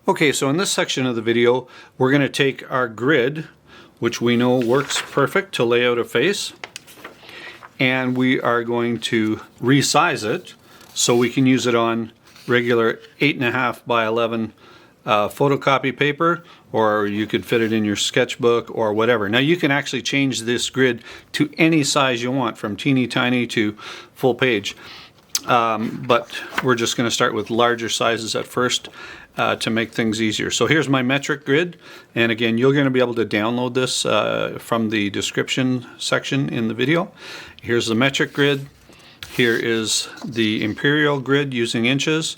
Okay, so in this section of the video, we're going to take our grid, which we know works perfect to lay out a face, and we are going to resize it so we can use it on regular 8.5 by 11 photocopy paper, or you could fit it in your sketchbook or whatever. Now you can actually change this grid to any size you want, from teeny tiny to full page. But we're just going to start with larger sizes at first to make things easier. So here's my metric grid, and again, you're going to be able to download this from the description section in the video. Here's the metric grid. Here is the imperial grid using inches.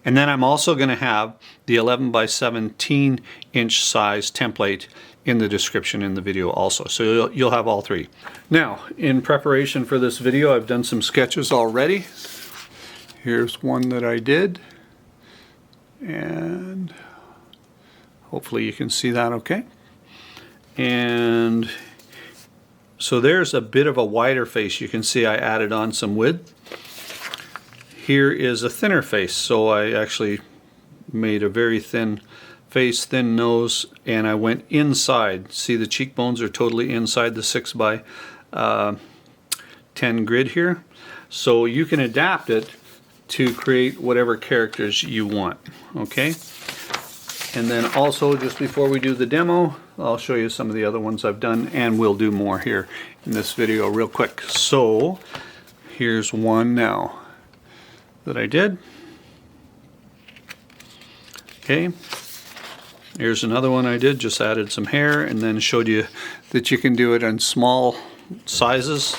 And then I'm also going to have the 11 by 17 inch size template in the description in the video also. So you'll have all three. Now, in preparation for this video, I've done some sketches already. Here's one that I did, and hopefully you can see that okay. And so there's a bit of a wider face. You can see I added on some width. Here is a thinner face, so I actually made a very thin face, thin nose, and I went inside. See, the cheekbones are totally inside the 6 by 10 grid here. So you can adapt it to create whatever characters you want, okay? And then also, just before we do the demo, I'll show you some of the other ones I've done, and we'll do more here in this video real quick. So here's one now that I did. Okay, here's another one I did, just added some hair and then showed you that you can do it in small sizes.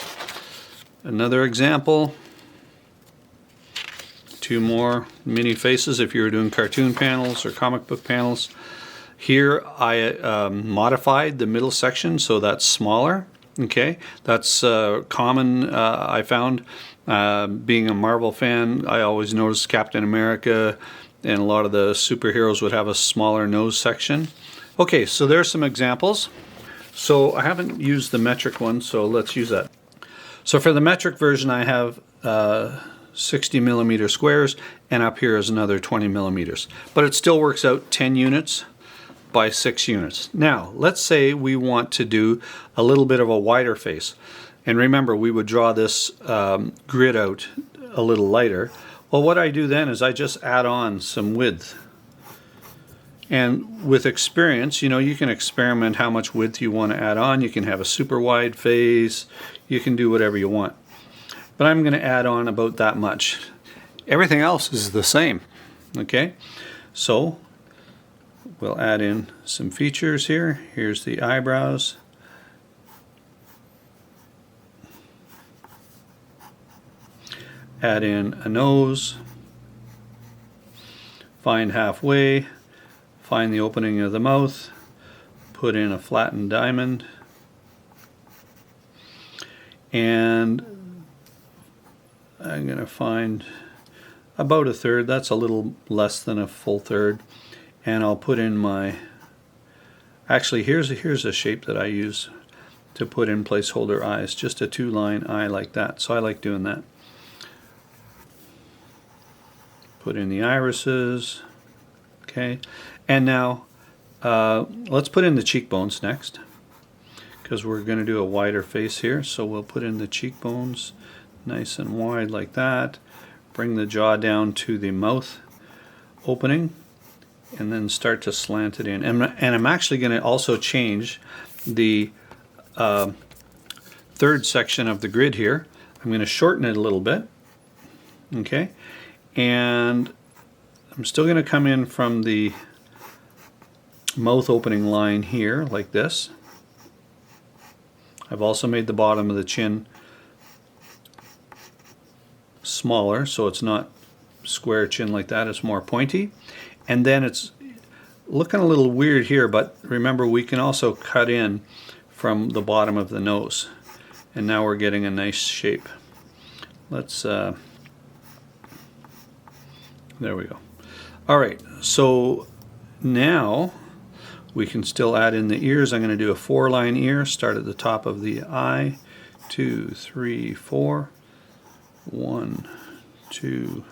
Another example, two more mini faces if you were doing cartoon panels or comic book panels. Here I modified the middle section so that's smaller. Okay, that's common, I found. Being a Marvel fan, I always noticed Captain America and a lot of the superheroes would have a smaller nose section. Okay, so there's some examples. So I haven't used the metric one, so let's use that. So for the metric version, I have 60 millimeter squares, and up here is another 20 millimeters. But it still works out 10 units by 6 units. Now, let's say we want to do a little bit of a wider face. And remember, we would draw this grid out a little lighter. Well, what I do then is I just add on some width. And with experience, you know, you can experiment how much width you want to add on. You can have a super wide face. You can do whatever you want. But I'm going to add on about that much. Everything else is the same. Okay? So we'll add in some features here. Here's the eyebrows. Add in a nose, find halfway, find the opening of the mouth, put in a flattened diamond, and I'm going to find about a third. That's a little less than a full third, and I'll put in my, actually here's a shape that I use to put in placeholder eyes, just a 2-line eye like that, so I like doing that. Put in the irises, okay, and now let's put in the cheekbones next, because we're going to do a wider face here. So we'll put in the cheekbones nice and wide like that, bring the jaw down to the mouth opening, and then start to slant it in. And I'm actually going to also change the third section of the grid here. I'm going to shorten it a little bit, okay. And I'm still going to come in from the mouth opening line here like this. I've also made the bottom of the chin smaller, so it's not square chin like that, it's more pointy. And then it's looking a little weird here, but remember, we can also cut in from the bottom of the nose, and now we're getting a nice shape. Let's there we go. Alright, so now we can still add in the ears. I'm going to do a 4-line ear, start at the top of the eye, 2, 3, 4, 1, 2,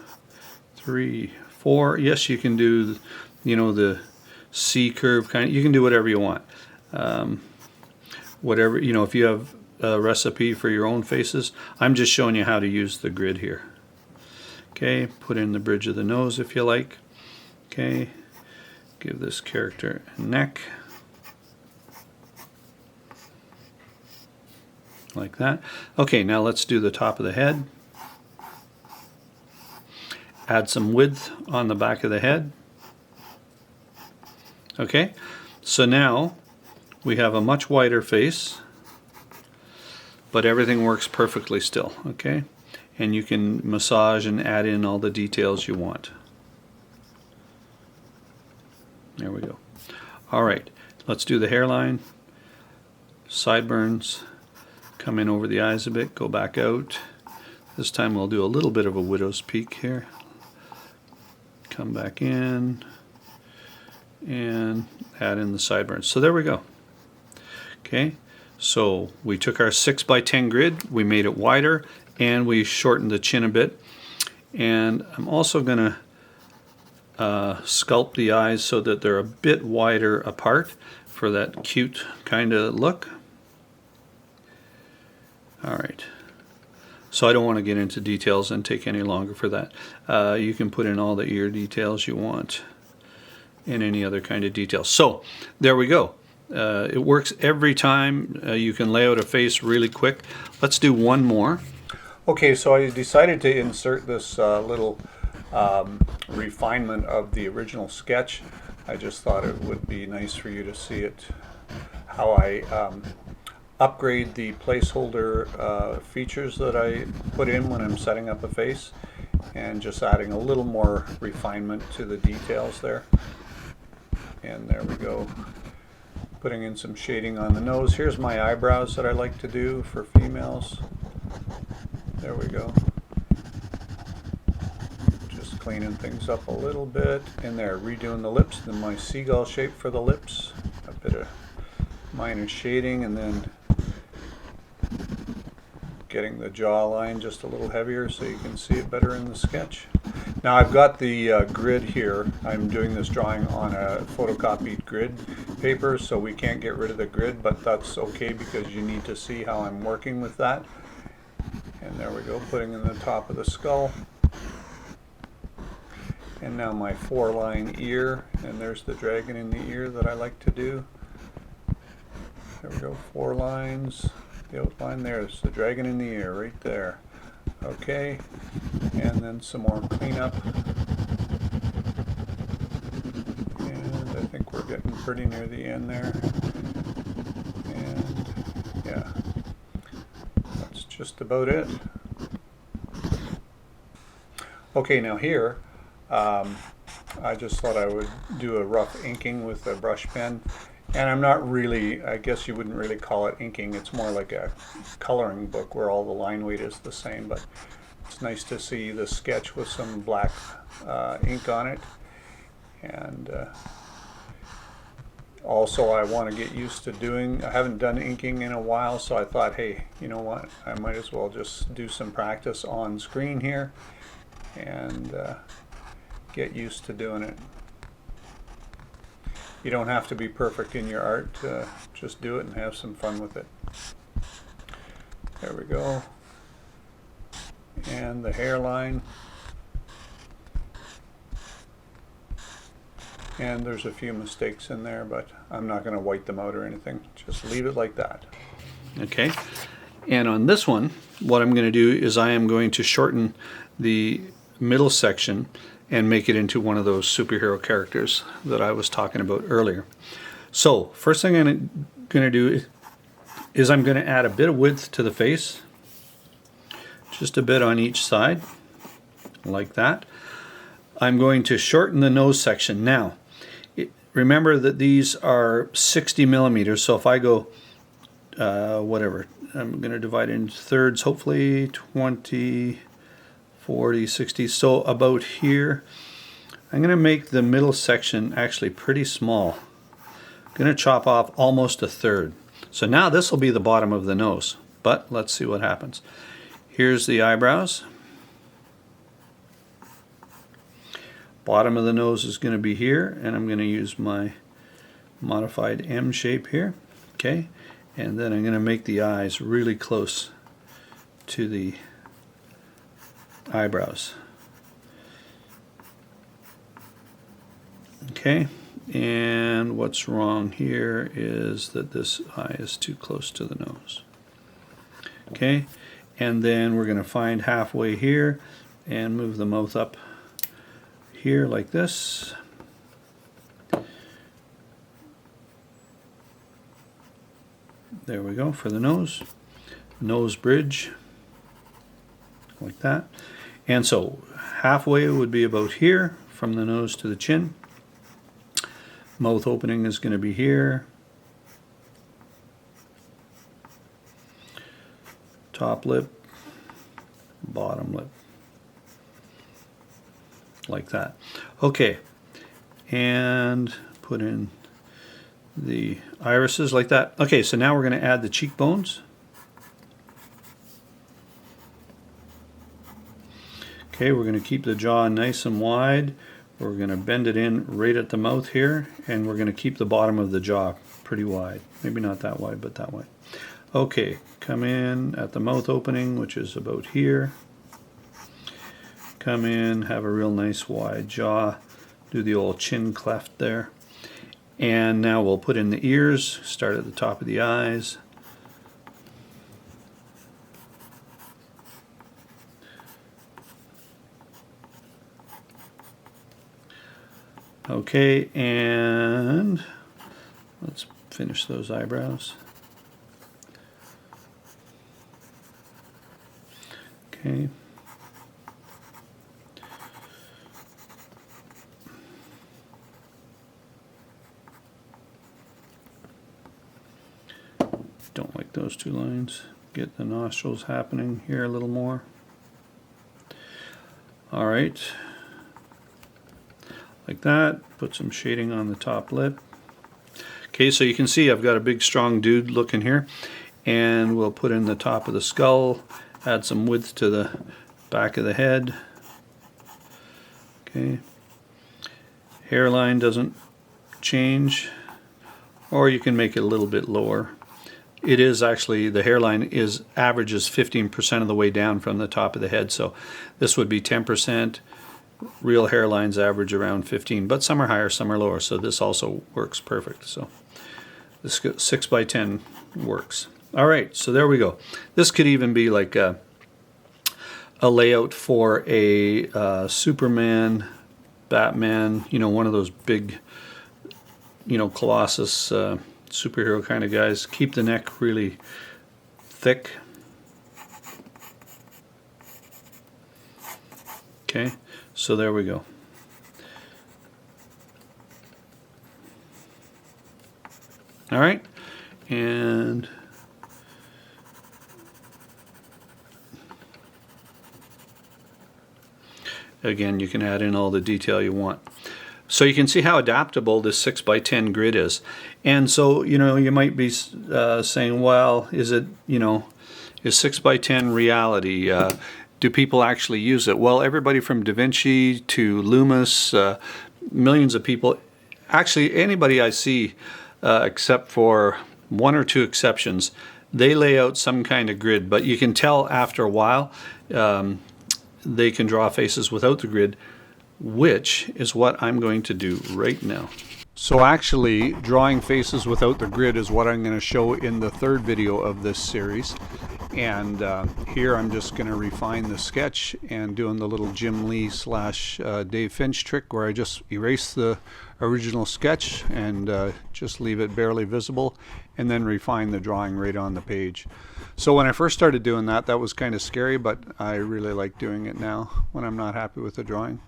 3, 4. Yes, you can do you know, the C curve kind of, you can do whatever you want. Whatever, you know, if you have a recipe for your own faces, I'm just showing you how to use the grid here. Okay, put in the bridge of the nose if you like. Okay, give this character a neck. Like that. Okay, now let's do the top of the head. Add some width on the back of the head. Okay, so now we have a much wider face, but everything works perfectly still. Okay, and you can massage and add in all the details you want. There we go. All right, let's do the hairline, sideburns, come in over the eyes a bit, go back out. This time we'll do a little bit of a widow's peak here. Come back in and add in the sideburns. So there we go. Okay, so we took our 6x10 grid, we made it wider, and we shortened the chin a bit. And I'm also going to sculpt the eyes so that they're a bit wider apart for that cute kind of look. All right, so I don't want to get into details and take any longer for that. You can put in all the ear details you want and any other kind of details. So there we go. It works every time. You can lay out a face really quick. Let's do one more. Okay, so I decided to insert this little refinement of the original sketch. I just thought it would be nice for you to see it, how I upgrade the placeholder features that I put in when I'm setting up a face, and just adding a little more refinement to the details there. And there we go. Putting in some shading on the nose. Here's my eyebrows that I like to do for females. There we go. Just cleaning things up a little bit. And there, redoing the lips, then my seagull shape for the lips. A bit of minor shading, and then getting the jawline just a little heavier so you can see it better in the sketch. Now I've got the grid here. I'm doing this drawing on a photocopied grid paper, so we can't get rid of the grid, but that's okay because you need to see how I'm working with that. And there we go, putting in the top of the skull. And now my 4-line ear, and there's the dragon in the ear that I like to do. There we go, 4 lines. The outline there's the dragon in the ear right there. Okay, and then some more cleanup. And I think we're getting pretty near the end there. And yeah, that's just about it. Okay, now here, I just thought I would do a rough inking with a brush pen. And I'm not really, I guess you wouldn't really call it inking, it's more like a coloring book where all the line weight is the same, but it's nice to see the sketch with some black ink on it. And also I want to get used to doing, I haven't done inking in a while, so I thought, hey, you know what, I might as well just do some practice on screen here and get used to doing it. You don't have to be perfect in your art, just do it and have some fun with it. There we go. And the hairline. And there's a few mistakes in there, but I'm not going to white them out or anything. Just leave it like that. Okay. And on this one, what I'm going to do is I am going to shorten the middle section and make it into one of those superhero characters that I was talking about earlier. So first thing I'm going to do is I'm going to add a bit of width to the face, just a bit on each side, like that. I'm going to shorten the nose section. Now, remember that these are 60 millimeters, so if I go, whatever, I'm going to divide it into thirds, hopefully 20, 40, 60, so about here. I'm going to make the middle section actually pretty small. I'm going to chop off almost a third. So now this will be the bottom of the nose, but let's see what happens. Here's the eyebrows. Bottom of the nose is going to be here, and I'm going to use my modified M shape here. Okay, and then I'm going to make the eyes really close to the eyebrows. Okay, and what's wrong here is that this eye is too close to the nose. Okay, and then we're going to find halfway here and move the mouth up here like this. There we go for the nose. Nose bridge, like that. And so halfway would be about here from the nose to the chin. Mouth opening is going to be here. Top lip, bottom lip, like that. Okay, and put in the irises like that. Okay, so now we're going to add the cheekbones. Okay, we're going to keep the jaw nice and wide. We're going to bend it in right at the mouth here, and we're going to keep the bottom of the jaw pretty wide. Maybe not that wide, but that wide. Okay, come in at the mouth opening, which is about here. Come in, have a real nice wide jaw. Do the old chin cleft there. And now we'll put in the ears, start at the top of the eyes. Okay, and let's finish those eyebrows. Okay. Don't like those two lines. Get the nostrils happening here a little more. All right. Like that. Put some shading on the top lip. Okay, so you can see I've got a big strong dude looking here. And we'll put in the top of the skull. Add some width to the back of the head. Okay. Hairline doesn't change. Or you can make it a little bit lower. It is actually, the hairline averages 15% of the way down from the top of the head. So this would be 10%. Real hairlines average around 15, but some are higher, some are lower. So this also works perfect. So this 6x10 works. All right, so there we go. This could even be like a layout for a Superman, Batman, you know, one of those big, you know, Colossus superhero kind of guys. Keep the neck really thick. Okay, so there we go. All right, and again, you can add in all the detail you want. So you can see how adaptable this 6x10 grid is. And so, you know, you might be saying, well, is it, you know, is 6x10 reality? Do people actually use it? Well, everybody from Da Vinci to Loomis, millions of people, actually anybody I see, except for one or two exceptions, they lay out some kind of grid, but you can tell after a while they can draw faces without the grid, which is what I'm going to do right now. So actually, drawing faces without the grid is what I'm going to show in the third video of this series. And here I'm just going to refine the sketch and doing the little Jim Lee / Dave Finch trick where I just erase the original sketch and just leave it barely visible and then refine the drawing right on the page. So when I first started doing that, that was kind of scary, but I really like doing it now when I'm not happy with the drawing.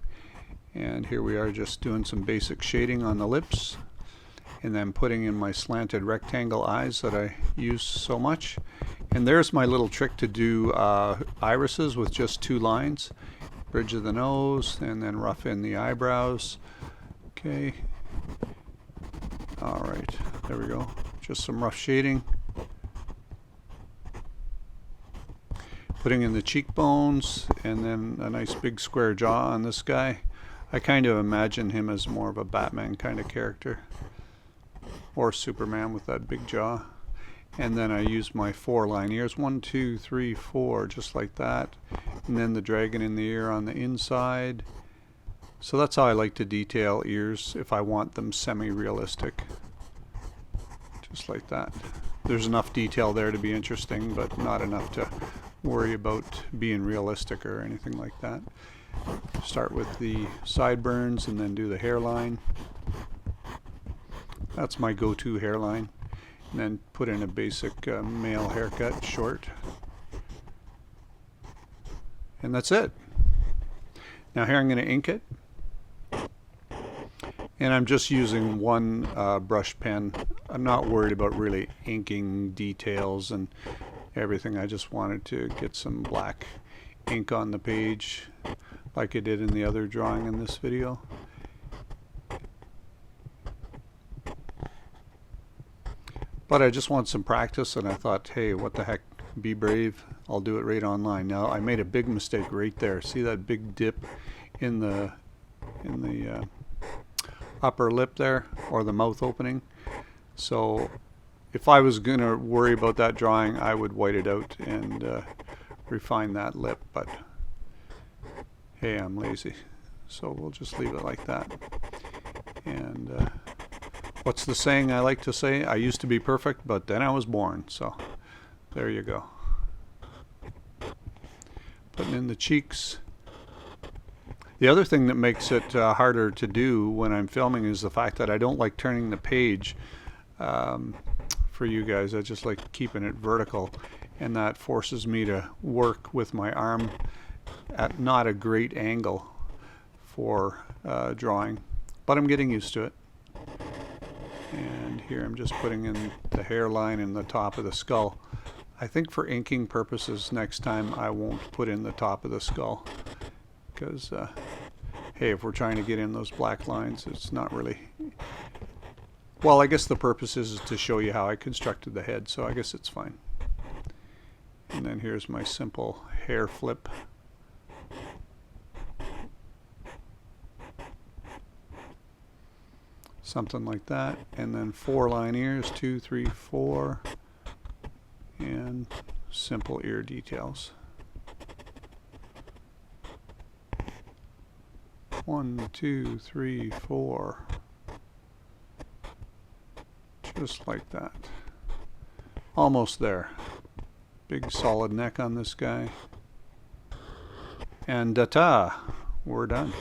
And here we are just doing some basic shading on the lips and then putting in my slanted rectangle eyes that I use so much. And there's my little trick to do irises with just two lines. Bridge of the nose and then rough in the eyebrows. Okay. All right, there we go. Just some rough shading. Putting in the cheekbones and then a nice big square jaw on this guy. I kind of imagine him as more of a Batman kind of character, or Superman with that big jaw. And then I use my 4-line ears, 1, 2, 3, 4, just like that. And then the dragon in the ear on the inside. So that's how I like to detail ears if I want them semi-realistic. Just like that. There's enough detail there to be interesting, but not enough to worry about being realistic or anything like that. Start with the sideburns and then do the hairline. That's my go-to hairline. And then put in a basic male haircut, short. And that's it. Now here I'm going to ink it. And I'm just using one brush pen. I'm not worried about really inking details and everything. I just wanted to get some black ink on the page like I did in the other drawing in this video. But I just want some practice, and I thought, hey, what the heck, be brave, I'll do it right online. Now I made a big mistake right there. See that big dip in the upper lip there, or the mouth opening? So if I was going to worry about that drawing, I would white it out and refine that lip, but hey, I'm lazy, so we'll just leave it like that. And what's the saying I like to say? I used to be perfect, but then I was born. So there you go. Putting in the cheeks. The other thing that makes it harder to do when I'm filming is the fact that I don't like turning the page for you guys. I just like keeping it vertical, and that forces me to work with my arm at not a great angle for drawing, but I'm getting used to it. And here I'm just putting in the hairline and the top of the skull. I think for inking purposes next time I won't put in the top of the skull, because hey, if we're trying to get in those black lines, it's not really, well, I guess the purpose is to show you how I constructed the head, so I guess it's fine. And then here's my simple hair flip. Something like that, and then 4-line ears, 2, 3, 4, and simple ear details. 1, 2, 3, 4, just like that. Almost there. Big solid neck on this guy, and ta-ta, we're done.